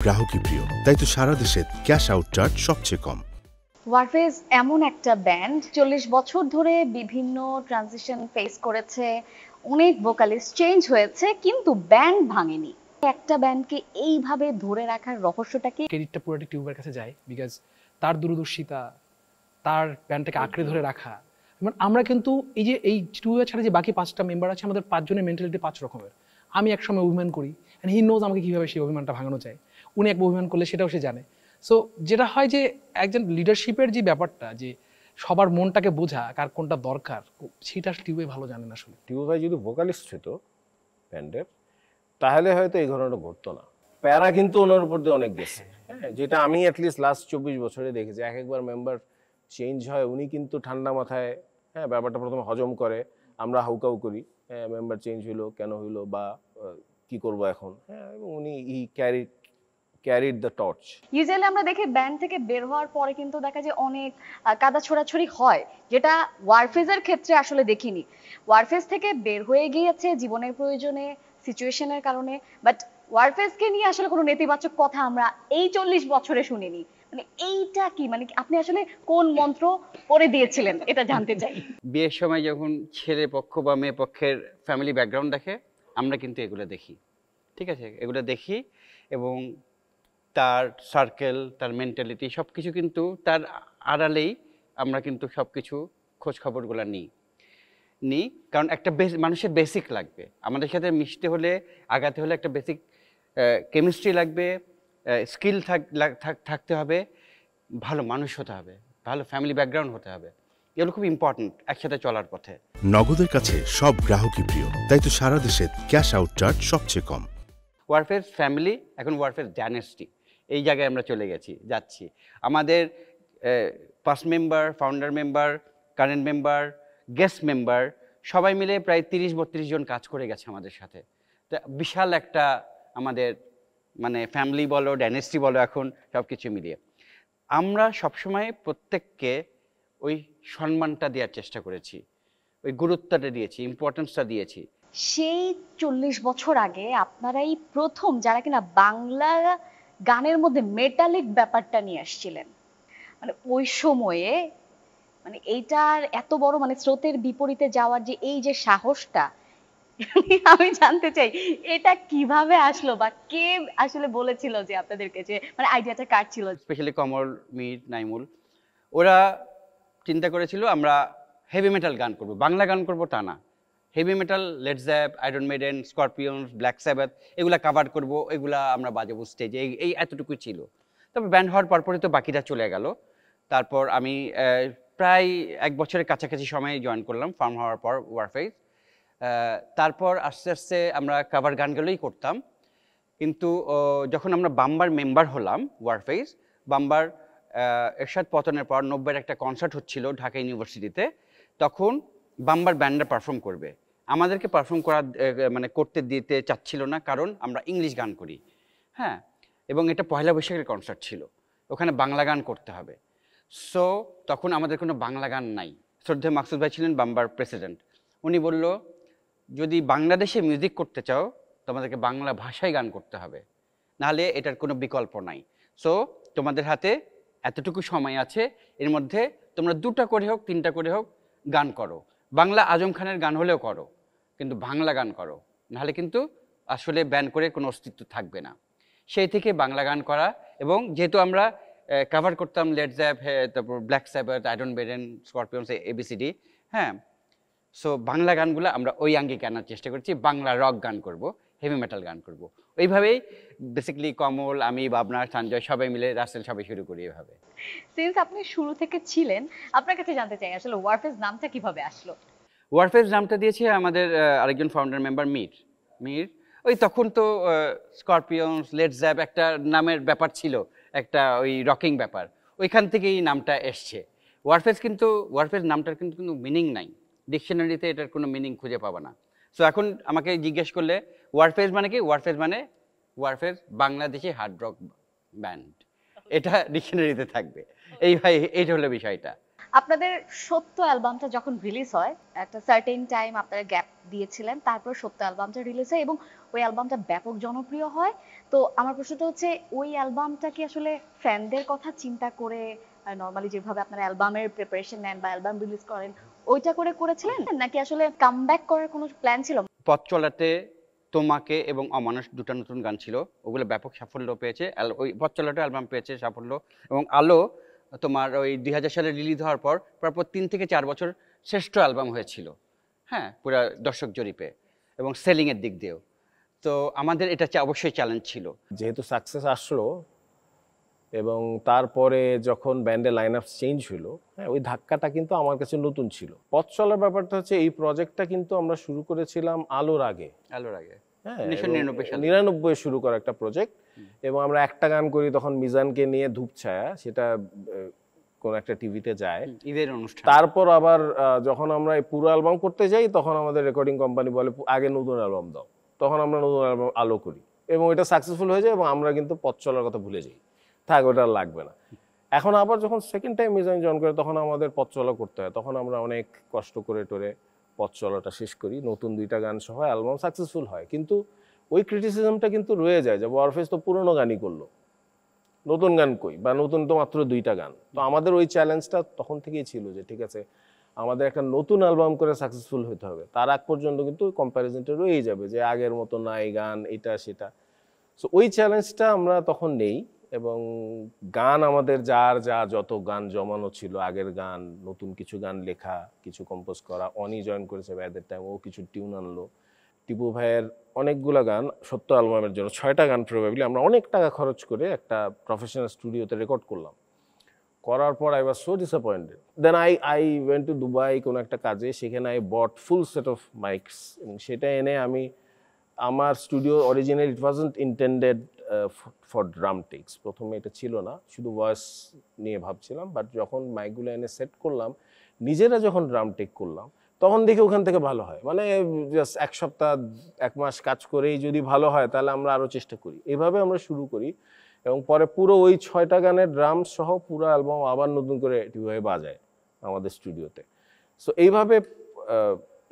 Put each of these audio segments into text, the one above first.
গ্রাহকই প্রিয়, তাই তো সারা দেশে ক্যাশ আউট চার্জ সবচেয়ে কম। ওয়ারফেজ এমন একটা ব্যান্ড 40 বছর ধরে বিভিন্ন ট্রানজিশন ফেস করেছে, অনেক ভোকালিস্ট চেঞ্জ হয়েছে, কিন্তু ব্যান্ড ভাঙেনি। একটা ব্যান্ডকে এইভাবে ধরে রাখার রহস্যটা কি? ক্রেডিটটা পুরোটা টিউবের কাছে যায়, বিকজ তার দূরদর্শিতা, তার ব্যান্ডটাকে আঁকড়ে ধরে রাখা। আমরা কিন্তু এই টিউবে ছাড়া যে বাকি 5টা মেম্বার আছে, আমাদের 5 জনের মেন্টালিটি 5 রকমের। আমি একসময় অভিমান করি, অ্যান্ড হি নোজ আমাকে কীভাবে সেই অভিমানটা ভাঙানো যায়। উনি এক অভিমান করলে সেটাও সে জানে। সো যেটা হয় যে একজন লিডারশিপের যে ব্যাপারটা, যে সবার মনটাকে বোঝা, কার কোনটা দরকার, সেটা টিউবে ভালো জানেন। আসলে টিউব ভাই যদি ভোকালিস্ট হতো ব্যান্ডের, তাহলে হয়তো এই ঘটনাটা ঘটতো না। প্যারা কিন্তু ওনার উপর দিয়ে অনেক গেছে, হ্যাঁ, যেটা আমি অ্যাটলিস্ট লাস্ট 24 বছরে দেখেছি। একবার মেম্বার চেঞ্জ হয়, উনি কিন্তু ঠান্ডা মাথায়, হ্যাঁ, ব্যাপারটা প্রথমে হজম করে। আমরা হাউকাউ করি, হ্যাঁ, মেম্বার চেঞ্জ হইলো, কেন হইলো, বা কি করব এখন, হ্যাঁ, এবং উনি ক্যারিড দ্য টর্চ। ইউজুয়ালি আমরা দেখি ব্যান্ড থেকে বের হওয়ার পরে কিন্তু দেখা যায় অনেক কাদা ছোড়াছড়ি হয়, যেটা ওয়ারফেজের ক্ষেত্রে আসলে দেখিনি। ওয়ারফেজ থেকে বের হয়ে গিয়েছে জীবনের প্রয়োজনে, সিচুয়েশনের কারণে, বাট ওয়ারফেজকে নিয়ে আসলে কোনো নেতিবাচক কথা আমরা এই 40 বছরে শুনিনি। মানে এইটা কি, মানে আপনি আসলে কোন মন্ত্র পড়ে দিয়েছিলেন, এটা জানতে চাই। বিয়ের সময় যখন ছেলে পক্ষ বা মেয়ে পক্ষের ফ্যামিলি ব্যাকগ্রাউন্ড দেখে, আমরা কিন্তু এগুলো দেখি, ঠিক আছে, এগুলো দেখি, এবং তার সার্কেল, তার মেন্টালিটি সব কিছু কিন্তু তার আড়ালেই আমরা কিন্তু সব কিছু খোঁজ খবরগুলো নিই। কারণ একটা মানুষের বেসিক লাগবে, আমাদের সাথে মিশতে হলে, আগাতে হলে একটা বেসিক কেমিস্ট্রি লাগবে, স্কিল থাকতে হবে, ভালো মানুষ হতে হবে, ভালো ফ্যামিলি ব্যাকগ্রাউন্ড হতে হবে। এগুলো খুব ইম্পর্টেন্ট একসাথে চলার পথে। নগদের কাছে সব গ্রাহকই প্রিয়, তাই তো সারা দেশে ক্যাশ আউট চার্জ সবচেয়ে কম। ওয়ারফেজ ফ্যামিলি, এখন ওয়ারফেজ ডাইনেস্টি, এই জায়গায় আমরা যাচ্ছি। আমাদের 5 member, founder member, current member, guest member সবাই মিলে প্রায় 30-32 জন কাজ করে গেছে আমাদের সাথে। তা বিশাল একটা আমাদের মানে ফ্যামিলি বলো, ডাইনেস্টি বলো, এখন সব কিছু মিলিয়ে আমরা সবসময় প্রত্যেককে ওই সম্মানটা দেওয়ার চেষ্টা করেছি, ওই গুরুত্বটা দিয়েছি, ইম্পর্টেন্সটা দিয়েছি। সেই 40 বছর আগে আপনারাই প্রথম যারা কিনা বাংলা গানের মধ্যে মেটালিক ব্যাপারটা নিয়ে আসছিলেন। মানে ওই সময়ে, মানে এইটার এত বড়, মানে স্রোতের বিপরীতে যাওয়ার যে এই যে সাহসটা, আমি জানতে চাই এটা কিভাবে আসলো, বা কে আসলে বলেছিল যে আপনাদেরকে, যে মানে আইডিয়াটা কার ছিল? স্পেশালি কমল, মীর, নাইমুল, ওরা চিন্তা করেছিল আমরা হেভি মেটাল গান করব, বাংলা গান করব তা না, heavy metal, Led Iron Maiden, Scorpions, Black Sabbath, এগুলা কভার করব, এগুলা আমরা বাজাবো স্টেজে, এই এতটুকুই ছিল। তবে ব্যান্ড হওয়ার পরপরই তো বাকিটা চলে গেল। তারপর আমি প্রায় 1 বছরের কাছাকাছি সময় জয়েন করলাম ফার্ম হওয়ার পর ওয়ারফেজ। তারপর আস্তে আস্তে আমরা কভার গানগুলোই করতাম। কিন্তু যখন আমরা বাম্বার মেম্বার হলাম ওয়ারফেজ, বাম্বার এরশাদ পতনের পর 90-এর একটা কনসার্ট হচ্ছিল ঢাকা ইউনিভার্সিটিতে, তখন বাম্বার ব্যান্ডরা পারফর্ম করবে, আমাদেরকে পারফর্ম করতে দিতে চাচ্ছিল না, কারণ আমরা ইংলিশ গান করি, হ্যাঁ, এবং এটা পয়লা বৈশাখের কনসার্ট ছিল, ওখানে বাংলা গান করতে হবে। সো তখন আমাদের কোনো বাংলা গান নাই। শ্রদ্ধেয় মাকসুদ ভাই ছিলেন বাম্বার প্রেসিডেন্ট, উনি বলল, যদি বাংলাদেশে মিউজিক করতে চাও তোমাদেরকে বাংলা ভাষায় গান করতে হবে, নাহলে এটার কোনো বিকল্প নাই। সো তোমাদের হাতে এতটুকু সময় আছে, এর মধ্যে তোমরা 2টা করে হোক, 3টা করে হোক গান করো, বাংলা আজম খানের গান হলেও করো, কিন্তু বাংলা গান করো, নাহলে কিন্তু আসলে ব্যান করে কোনো অস্তিত্ব থাকবে না। সেই থেকে বাংলা গান করা, এবং যেহেতু আমরা কভার করতাম Led Zeppelin Black Sabbath, Iron Maiden, Scorpions, ABCD, হ্যাঁ, সো বাংলা গানগুলো আমরা ওই আঙ্গিকে আনার চেষ্টা করছি, বাংলা রক গান করব, হেভি মেটাল গান করব। ওইভাবেই বেসিক্যালি কমল, আমি, বাবনা, সঞ্জয় সবাই মিলে, রাসেল সবাই শুরু করি এভাবে। সিন্স আপনি শুরু থেকে ছিলেন, আপনার কাছে জানতে চাই আসলে ওয়ারফেজ নামটা কিভাবে আসলো? ওয়ারফেজ নামটা দিয়েছে আমাদের আরেকজন ফাউন্ডার মেম্বার মীর। ওই তখন তো স্করপিয়ন্স, লেড জ্যাপ একটা নামের ব্যাপার ছিল, একটা ওই রকিং ব্যাপার, ওইখান থেকেই নামটা এসছে। ওয়ারফেজ নামটার কিন্তু কোনো মিনিং নাই, ডিকশনারিতে এটার কোনো মিনিং খুঁজে পাবো না। সো এখন আমাকে জিজ্ঞেস করলে ওয়ারফেজ মানে কি, Warfaze Bangladeshi hard rock band, এটা ডিকশনারিতে থাকবে। এই ভাই, এইটা হলো বিষয়টা। আপনাদের সত্য অ্যালবামটা যখন রিলিজ হয় একটা সার্টেন টাইম আপনারা গ্যাপ দিয়েছিলেন, তারপর সত্য অ্যালবামটা রিলিজ হয় এবং ওই অ্যালবামটা ব্যাপক জনপ্রিয় হয়। তো আমার প্রশ্নটা হচ্ছে ওই অ্যালবামটা কি আসলে ফ্যানদের কথা চিন্তা করে নর্মালি যেভাবে আপনারা অ্যালবামের প্রিপারেশন নেন বা অ্যালবাম রিলিজ করেন ওইটা করে করেছিলেন, নাকি আসলে কামব্যাক করার কোনো প্ল্যান ছিল? পথ চলাতে তোমাকে এবং অমানুষ দুটো নতুন গান ছিল, ওগুলো ব্যাপক সাফল্য পেয়েছে। ওই পথ চলাটা অ্যালবাম পেয়েছে সাফল্য, এবং আলো তোমার ওই 2000 সালে রিলিজ হওয়ার পর পরপর 3 থেকে 4 বছর শ্রেষ্ঠ অ্যালবাম হয়েছিল, হ্যাঁ, পুরো দর্শক জরিপে এবং সেলিংয়ের দিক দিয়েও। তো আমাদের এটা অবশ্যই চ্যালেঞ্জ ছিল। যেহেতু সাকসেস আসলো এবং তারপরে যখন ব্যান্ডের লাইন আপ চেঞ্জ হলো, হ্যাঁ, ওই ধাক্কাটা কিন্তু আমার কাছে নতুন ছিল। পথ চলার ব্যাপারটা হচ্ছে এই প্রজেক্টটা কিন্তু আমরা শুরু করেছিলাম আলোর আগে, আলোর আগে, হ্যাঁ, 1999 সালে 99 শুরু করা একটা প্রজেক্ট। এবং আমরা একটা গান করি তখন মিজানকে নিয়ে ধূপছায়া, সেটা কোন একটা টিভিতে যায়, ঈদের অনুষ্ঠান। তারপর আবার যখন আমরা এই পুরো অ্যালবাম করতে যাই তখন আমাদের রেকর্ডিং কোম্পানি বলে আগে নতুন অ্যালবাম দাও, তখন আমরা নতুন অ্যালবাম আলো করি এবং এটা সাকসেসফুল হয়ে যায় এবং আমরা কিন্তু পথ চলার কথা ভুলে যাই, থাক ওটা আর লাগবে না। এখন আবার যখন সেকেন্ড টাইম মিজান জয়েন করে তখন আমাদের পথ চলা করতে হয়, তখন আমরা অনেক কষ্ট করে টোরে পথ চলাটা শেষ করি, নতুন 2টা গান সহ অ্যালবাম সাকসেসফুল হয়। কিন্তু ওই ক্রিটিসিজমটা কিন্তু রয়ে যায় যে ওয়ারফেস তো পুরোনো গানই করলো, নতুন গান কই, বা নতুন তো মাত্র 2টা গান। তো আমাদের ওই চ্যালেঞ্জটা তখন থেকেই ছিল যে ঠিক আছে আমাদের একটা নতুন অ্যালবাম করে সাকসেসফুল হতে হবে, তার আগ পর্যন্ত কিন্তু কম্প্যারিজনটা রয়েই যাবে যে আগের মতো নাই গান এটা সেটা। সো ওই চ্যালেঞ্জটা আমরা তখন নেই এবং গান আমাদের যা যত গান জমানো ছিল, আগের গান, নতুন কিছু গান লেখা, কিছু কম্পোজ করা, অনি জয়েন করেছে বাই দ্যাট টাইম, ও কিছু টিউন আনলো, টিপু ভাইয়ের অনেকগুলো গান সত্য অ্যালবামের জন্য 6টা গান প্রবাবলি আমরা অনেক টাকা খরচ করে একটা প্রফেশনাল স্টুডিওতে রেকর্ড করলাম। করার পর I was so disappointed. Then I went to Dubai কোনো একটা কাজে, সেখানে I bought full set of mikes এবং সেটা এনে আমি আমার studio original it wasn't intended for drum takes, প্রথমে এটা ছিল না, শুধু ভয়েস নিয়ে ভাবছিলাম। বাট যখন মাইকগুলো এনে সেট করলাম, নিজেরা যখন ড্রাম টেক করলাম তখন দেখি ওখান থেকে ভালো হয়, মানে জাস্ট 1 সপ্তাহ 1 মাস কাজ করেই যদি ভালো হয় তাহলে আমরা আরও চেষ্টা করি, এইভাবে আমরা শুরু করি। এবং পরে পুরো ওই 6টা গানের ড্রাম সহ পুরো অ্যালবাম আবার নতুন করে টিভাবে বাজায় আমাদের স্টুডিওতে। সো এইভাবে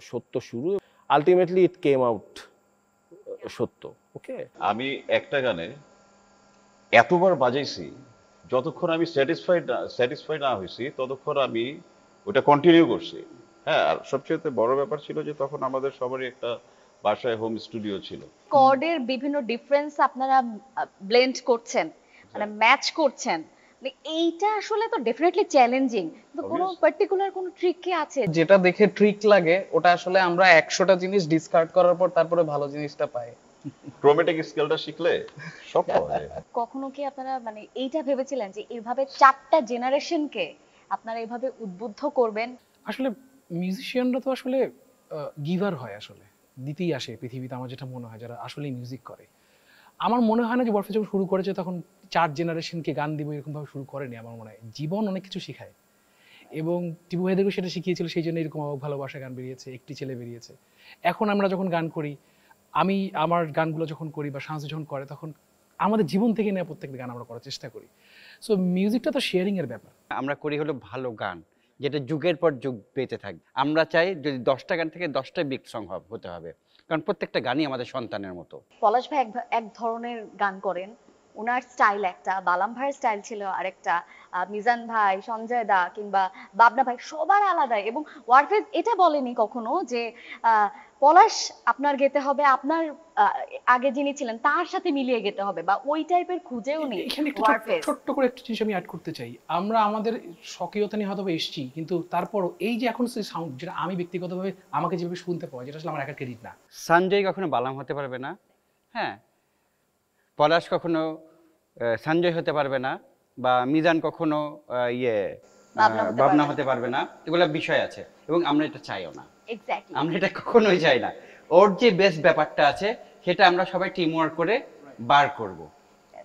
সত্য শুরু, আলটিমেটলি ইট কেম আউট সত্য। ওকে, আমি একটা গানে এতবার বাজাইছি, যতক্ষণ আমি স্যাটিসফাইড না হয়েছি ততক্ষণ আমি ওটা কন্টিনিউ করছি। হ্যাঁ, আর সবচেয়ে বড় ব্যাপার ছিল যে তখন আমাদের সবারই একটা বাসায় হোম স্টুডিও ছিল। কর্ডের বিভিন্ন ডিফারেন্স আপনারা ব্লেন্ড করছেন, মানে ম্যাচ করছেন, মানে এইটা আসলে তো ডেফিনেটলি চ্যালেঞ্জিং। তো কোনো পার্টিকুলার কোনো ট্রিক কি আছে? যেটা দেখে ট্রিক লাগে ওটা আসলে আমরা 100টা জিনিস ডিসকার্ড করার পর তারপরে ভালো জিনিসটা পাই। ক্রোমেটিক স্কেলটা শিখলে সব পাওয়া যায়। কখনো কি আপনারা মানে এইটা ভেবেছিলেন যে এইভাবে 4টা জেনারেশনকে আপনারা এইভাবে উদ্বুদ্ধ করবেন? আসলে মিউজিশিয়ানরা তো আসলে গিভার হয়, আসলে দিতেই আসে পৃথিবীতে, আমার যেটা মনে হয়, যারা আসলে মিউজিক করে। আমার মনে হয় না যে ওয়ারফেস যখন শুরু করেছে তখন 4 জেনারেশনকে গান দিব এরকমভাবে শুরু করেনি। আমার মনে হয় জীবন অনেক কিছু শেখায় এবং টিপু ভাইদেরকেও সেটা শিখিয়েছিল, সেই জন্য এরকম অবাক ভালোবাসা গান বেরিয়েছে, একটি ছেলে বেরিয়েছে। এখন আমরা যখন গান করি, আমি আমার গানগুলো যখন করি বা শামসু যখন করে, তখন আমাদের জীবন থেকে নেওয়া প্রত্যেকটা গান আমরা করার চেষ্টা করি। সো মিউজিকটা তো শেয়ারিং এর ব্যাপার। আমরা করি হলো ভালো গান, যেটা যুগের পর যুগ বেঁচে থাকবে। আমরা চাই যদি 10টা গান থেকে 10টা বিগ সং হতে হবে, কারণ প্রত্যেকটা গানই আমাদের সন্তানের মতো। পলাশ ভাই এক ধরনের গান করেন, ওনার স্টাইল একটা, বালাম ভাইয়ের স্টাইল ছিল আরেকটা, মিজান ভাই, সঞ্জয় দা কিংবা বাবনা ভাই সবার আলাদা। এবং ওয়ারফেজ এটা বলেনি কখনো যে পলাশ আপনার গেতে হবে আপনার আগে যিনি ছিলেন তার সাথে মিলিয়ে গেতে হবে, বা ওই টাইপের খুঁজেও নেই এখানে একটু ওয়ারফেজ। ছোট্ট করে একটা জিনিস আমি অ্যাড করতে চাই। আমরা আমাদের স্বকীয়তা নিয়ে হয়তো এসেছি, কিন্তু তারপরও এই যে এখন সেই সাউন্ড, যেটা আমি ব্যক্তিগতভাবে আমাকে যেভাবে শুনতে পাওয়া, যেটা আসলে আমার একার ক্রেডিট না। সঞ্জয় কখনো বালাম হতে পারবে না, হ্যাঁ, পলাশ কখনো সঞ্জয় হতে পারবে না, বা মিজান কখনো বাবনা হতে পারবে না। এগুলো বিষয় আছে এবং আমরা এটা চাইও না। এক্স্যাক্টলি, আমরা এটা কখনোই চাই না। ওর যে বেস্ট ব্যাপারটা আছে সেটা আমরা সবাই টিম ওয়ার্ক করে বার করব,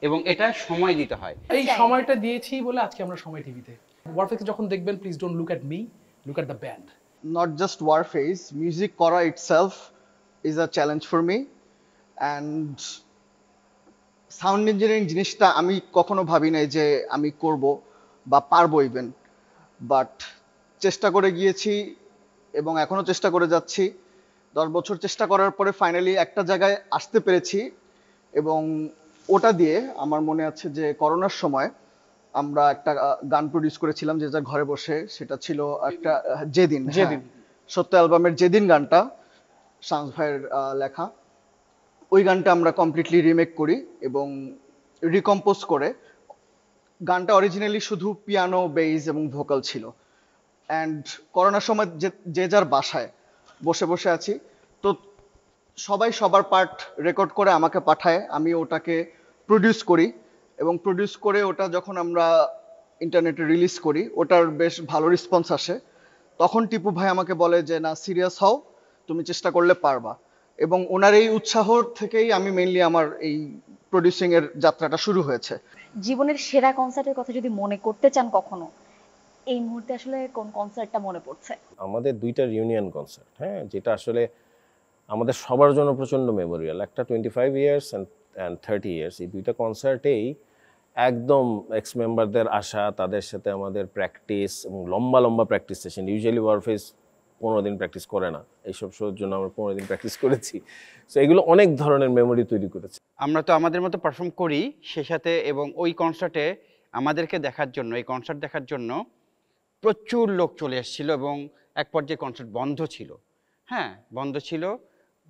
এবং এটা সময় দিতে হয়। এই সময়টা দিয়েছি বলে আজকে আমরা সময় টিভিতে। ওয়ারফেজ যখন দেখবেন, please don't look at me, look at the band. Not just Warfaze, music kora itself is a challenge for me, and sound engineering জিনিসটা আমি কখনো ভাবি নাই যে আমি করব বা পারবো ইভেন, বাট চেষ্টা করে গিয়েছি এবং এখনো চেষ্টা করে যাচ্ছি। 10 বছর চেষ্টা করার পরে ফাইনালি একটা জায়গায় আসতে পেরেছি, এবং ওটা দিয়ে আমার মনে আছে যে করোনার সময় আমরা একটা গান প্রডিউস করেছিলাম যে যা ঘরে বসে, সেটা ছিল একটা যেদিন সত্য অ্যালবামের যেদিন গানটা শামস ভাইয়ের লেখা। ওই গানটা আমরা কমপ্লিটলি রিমেক করি এবং রিকম্পোজ করে। গানটা অরিজিনালি শুধু পিয়ানো, বেইজ এবং ভোকাল ছিল। অ্যান্ড করোনার সময় যে যার বাসায় বসে বসে আছি, তো সবাই সবার পার্ট রেকর্ড করে আমাকে পাঠায়, আমি ওটাকে প্রডিউস করি, এবং প্রডিউস করে ওটা যখন আমরা ইন্টারনেটে রিলিজ করি, ওটার বেশ ভালো রেসপন্স আসে। তখন টিপু ভাই আমাকে বলে যে না, সিরিয়াস হও, তুমি চেষ্টা করলে পারবা। এবং ওনার এই উৎসাহ থেকেই আমি মেইনলি আমার এই প্রডিউসিং এর যাত্রাটা শুরু হয়েছে। জীবনের সেরা কনসার্টের কথা যদি মনে করতে চান কখনো, এই মুহূর্তে আসলে কোন কনসার্টটা মনে পড়ছে? আমাদের 2টা রিউনিয়ন কনসার্ট, হ্যাঁ, যেটা আসলে আমাদের সবার জন্য প্রচণ্ড মেমোরিয়াল। একটা 25 ইয়ার্স অ্যান্ড 30 ইয়ার্স, এই 2টা কনসার্টেই একদম এক্স মেম্বারদের আসা, তাদের সাথে আমাদের প্র্যাকটিস এবং লম্বা লম্বা প্র্যাকটিস সেশন। ইউজুয়ালি ওয়ারফেজ 15 দিন প্র্যাকটিস করে না, এইসব শোর জন্য আমরা 15 দিন প্র্যাকটিস করেছি। সো এগুলো অনেক ধরনের মেমোরি তৈরি করেছে। আমরা তো আমাদের মতো পারফর্ম করি সে সাথে, এবং ওই কনসার্টে আমাদেরকে দেখার জন্য, এই কনসার্ট দেখার জন্য প্রচুর লোক চলে এসেছিল, এবং এক পর্যায়ে কনসার্ট বন্ধ ছিল। হ্যাঁ, বন্ধ ছিল,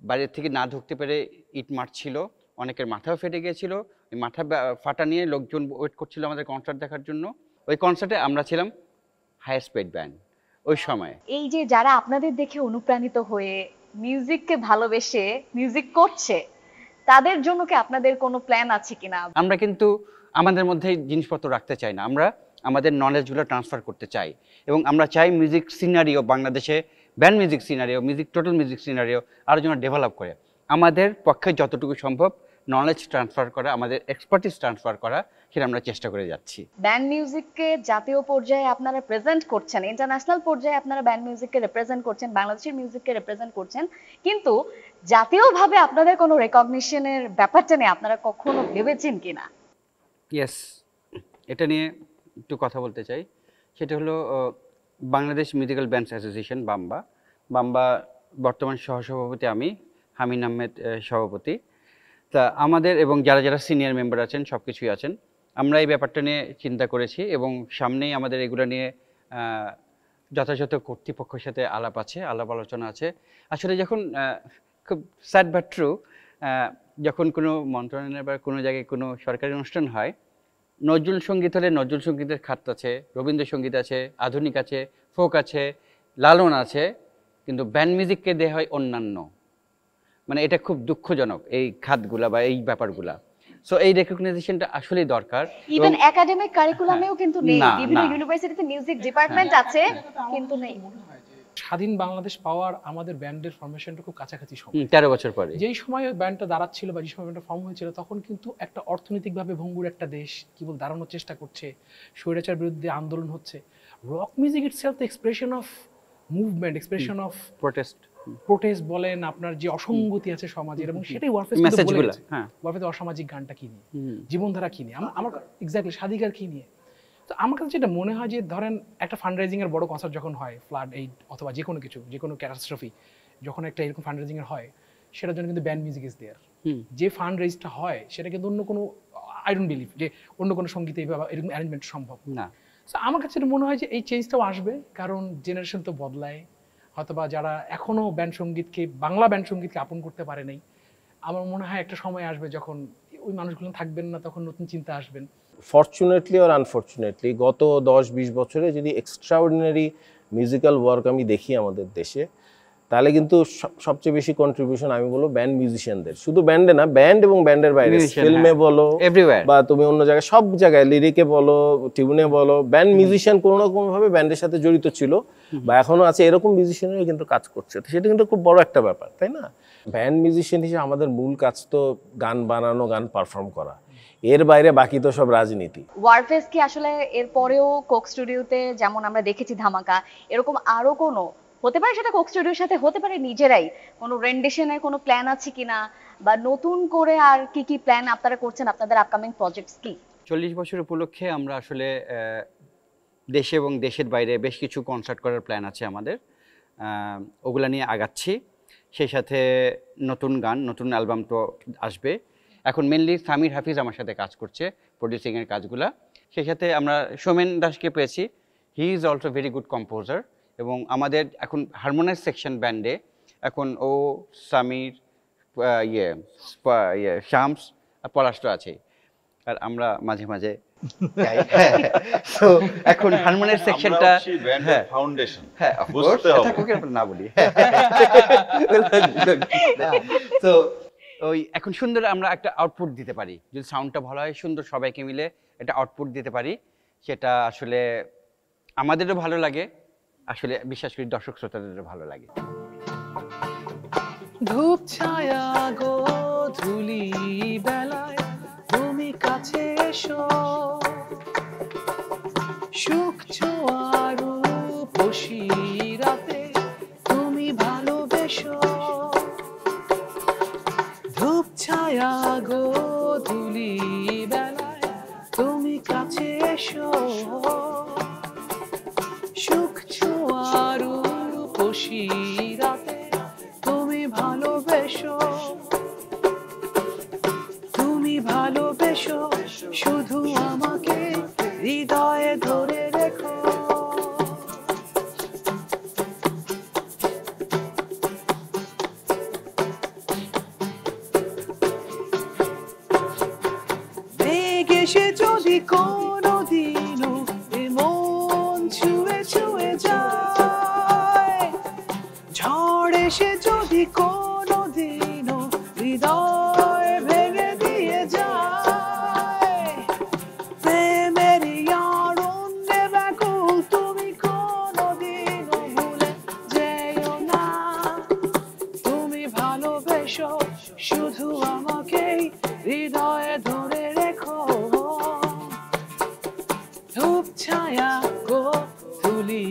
বাইরের থেকে না ঢুকতে পেরে ইট মারছিল, অনেকের মাথাও ফেটে গিয়েছিল। ওই মাথা ফাটা নিয়ে লোকজন ওয়েট করছিল আমাদের কনসার্ট দেখার জন্য। ওই কনসার্টে আমরা ছিলাম হাইয়েস্ট পেইড ব্যান্ড ওই সময়। এই যে যারা আপনাদের দেখে অনুপ্রাণিত হয়ে মিউজিককে ভালোবেসে মিউজিক করছে, তাদের জন্য কি আপনাদের কোনো প্ল্যান আছে কিনা? আমরা কিন্তু আমাদের মধ্যে জিনিসপত্র রাখতে চাই না, আমরা আমাদের নলেজগুলো ট্রান্সফার করতে চাই, এবং আমরা চাই মিউজিক সিনারিও বাংলাদেশে, band music scenario, total music scenario আরও যেন ডেভেলপ করে। আমাদের পক্ষে যতটুকু সম্ভব নলেজ ট্রান্সফার করা, আমাদের এক্সপার্টিস ট্রান্সফার করা, সেটা আমরা চেষ্টা করে যাচ্ছি। ব্যান্ড মিউজিককে জাতীয় পর্যায়ে আপনারা প্রেজেন্ট করছেন, ইন্টারন্যাশনাল পর্যায়ে আপনারা ব্যান্ড মিউজিককে রিপ্রেজেন্ট করছেন, বাংলাদেশের মিউজিককে রিপ্রেজেন্ট করছেন, কিন্তু জাতীয়ভাবে আপনাদের কোনো রেকগনিশনের ব্যাপারটা নিয়ে আপনারা কখনো ভেবেছেন কিনা? ইয়েস, এটা নিয়ে একটু কথা বলতে চাই। সেটা হলো বাংলাদেশ মিউজিক্যাল ব্যান্ডস অ্যাসোসিয়েশন, বাম্বা বর্তমান সহসভাপতি আমি, হামিন আহমেদ সভাপতি। তা আমাদের এবং যারা যারা সিনিয়র মেম্বার আছেন, সব কিছুই আছেন, আমরা এই ব্যাপারটা নিয়ে চিন্তা করেছি, এবং সামনেই আমাদের এগুলো নিয়ে যথাযথ কর্তৃপক্ষের সাথে আলাপ আলোচনা আছে। আসলে যখন খুব স্যাড বাট ট্রু, যখন কোনো মন্ত্রণালয় বা কোনো জায়গায় কোনো সরকারি অনুষ্ঠান হয়, নজরুল সঙ্গীত হলে নজরুল সঙ্গীতের খাত আছে, রবীন্দ্রসঙ্গীত আছে, আধুনিক আছে, ফোক আছে, লালন আছে, কিন্তু ব্যান্ড মিউজিককে দেওয়া হয় অন্যান্য। মানে এটা খুব দুঃখজনক, এই খাতগুলা বা এই ব্যাপারগুলা। সো এই রেকগনাইজেশনটা আসলেই দরকার। ইভেন একাডেমিক কারিকুলামেও কিন্তু নেই, না, বিভিন্ন না। ইউনিভার্সিটিতে মিউজিক ডিপার্টমেন্ট আছে কিন্তু নেই। স্বাধীন বাংলাদেশ পাওয়ার আমাদের ব্যান্ডের ফর্মেশনটা খুব কাছাকাছি সময়, 13 বছর পরে যেই সময় ব্যান্ডটা দাঁড়াচ্ছিল বা যে সময় ব্যান্ডটা ফর্ম হয়েছিল, তখন কিন্তু একটা অর্থনৈতিকভাবে ভঙ্গুর একটা দেশ কেবল দাঁড়ানোর চেষ্টা করছে, স্বৈরাচার বিরুদ্ধে আন্দোলন হচ্ছে। Rock music itself the expression of movement, expression of protest বলেন, আপনার যে অসঙ্গতি আছে সমাজের, এবং সেটাই ওয়ারফেস কিন্তু বলে গেছে। ওয়ারফেস অসামাজিক গানটা কি নিয়ে, জীবনধারা কি নিয়ে, আমার এক্স্যাক্টলি স্বাধিকার কি নিয়ে। তো আমার কাছে যেটা মনে হয় যে ধরেন একটা ফান্ডরাইজিং এর বড় কনসার্ট যখন হয়, ফ্লাড এইড অথবা যে কোনো কিছু, যে কোনো ক্যাটাস্ট্রফি যখন একটা এরকম ফান্ডরাইজিং এর হয়, সেটার জন্য কিন্তু ব্যান্ড মিউজিক ইজ দেয়ার। যে ফান্ড রেজটা হয় সেটা কিন্তু অন্য কোনো, আই ডোন্ট বিলিভ যে অন্য কোনো সঙ্গীতে এইভাবে এরকম অ্যারেঞ্জমেন্ট সম্ভব না। সো আমার কাছে মনে হয় যে এই চেঞ্জটাও আসবে, কারণ জেনারেশন তো বদলায়। হয়তোবা যারা এখনো ব্যান্ড সঙ্গীতকে, বাংলা ব্যান্ড সঙ্গীতকে আপন করতে পারে নাই, আমার মনে হয় একটা সময় আসবে যখন ওই মানুষগুলো থাকবেন না, তখন নতুন চিন্তা আসবেন। ফরচুনেটলি অর আনফরচুনেটলি গত 10-20 বছরে যদি এক্সট্রাঅর্ডিনারি মিউজিক্যাল ওয়ার্ক আমি দেখি আমাদের দেশে, তাহলে কিন্তু সবচেয়ে বেশি কন্ট্রিবিউশন আমি বলবো ব্যান্ড মিউজিশিয়ানদের। শুধু ব্যান্ডে না, ব্যান্ড এবং ব্যান্ডের বাইরে ফিল্মে বলো, বা তুমি অন্য জায়গায়, সব জায়গায় লিরিকে বলো, টিউনে বলো, ব্যান্ড মিউজিশিয়ান কোনো না কোনো ভাবে ব্যান্ডের সাথে জড়িত ছিল বা এখনো আছে, এরকম মিউজিশিয়ানরা কিন্তু কাজ করছে। তো সেটা কিন্তু খুব বড় একটা ব্যাপার, তাই না? ব্যান্ড মিউজিশিয়ান হিসেবে আমাদের মূল কাজ তো গান বানানো, গান পারফর্ম করা, এর বাইরে বাকি তো সব রাজনীতি। ওয়ারফেস কি আসলে এর পরেও কোক স্টুডিওতে যেমন আমরা দেখেছি ধামাকা, এরকম আরো কোনো হতে পারে, সেটা কোক স্টুডিওর সাথে হতে পারে, নিজেরাই কোনো রেন্ডিশনের কোনো প্ল্যান আছে কিনা, বা নতুন করে আর কি কি প্ল্যান আপনারা করছেন, আপনাদের আপকামিং প্রজেক্টস কি? 40 বছর উপলক্ষে আমরা আসলে দেশে এবং দেশের বাইরে বেশ কিছু কনসার্ট করার প্ল্যান আছে আমাদের, ওগুলা নিয়ে আগাচ্ছি। সেই সাথে নতুন গান, নতুন অ্যালবাম তো আসবে। এখন মেনলি সামির হাফিজ আমার সাথে কাজ করছে প্রডিউসিংয়ের কাজগুলা। সেই সাথে আমরা সোমেন দাসকে পেয়েছি, he is also very good composer. এবং আমাদের এখন হারমোনাইজ সেকশন ব্যান্ডে এখন ও, সামির, শামস, পলাশ আছে, আর আমরা মাঝে মাঝে তো এখন হারমোনিয়াম সেকশনটা ফাউন্ডেশন, হ্যাঁ বুঝতে হবে, না বলি তো ওই এখন সুন্দর আমরা একটা আউটপুট দিতে পারি, যদি সাউন্ডটা ভালো হয়, সুন্দর সবাইকে মিলে একটা আউটপুট দিতে পারি, সেটা আসলে আমাদেরও ভালো লাগে, আসলে বিশ্বাস করি দর্শক শ্রোতাদেরও ভালো লাগে। ধূপ ছায়া গো ধুলি বেলায় তুমি কাছে এসো, সুখ ছোঁয়ারু পশি রাতে তুমি ভালোবেসো। ধূপ ছায়া গো ধুলি বেলায় তুমি কাছে এসো, সুখ ছোঁয়ারু পশি রাতে তুমি ভালোবেসো। তুমি ভালোবেসো শুধু আমাকে হৃদয়ে ধরে রেখো। মেঘ এসে যদি কোনো দিনও এমন ছুঁয়ে ছুঁয়ে যায়, ঝড় এসে যদি কোনো দিনও হৃদয় ভেঙে দিয়ে যায়, প্রেমের আনন্দে ব্যাকুল তুমি কোনো দিনও ভুলে যেও না। তুমি ভালোবেসো শুধু আমাকেই হৃদয়ে ধরে রেখো। ধূপ ছায়া গো ধুলি